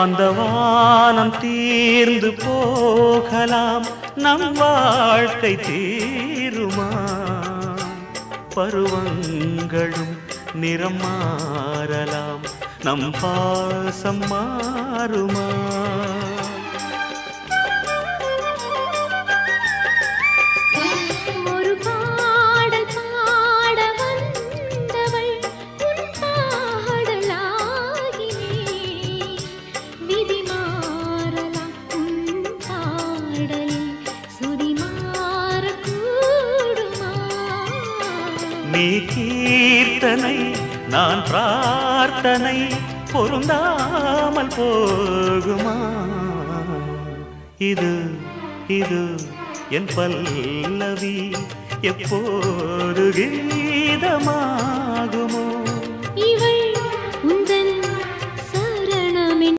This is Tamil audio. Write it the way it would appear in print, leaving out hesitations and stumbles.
அந்த வானம் தீர்ந்து போகலாம், நம் வாழ்க்கை தீருமா? பருவங்களும் நிறம் மாறலாம், நம் பாசம் மாறுமா? நீ கீர்த்தனை நான் பிரார்த்தனை, பொருந்தாமல் போகுமா? இது இது என் பல்லவி எப்போது கீதமாகுமோ?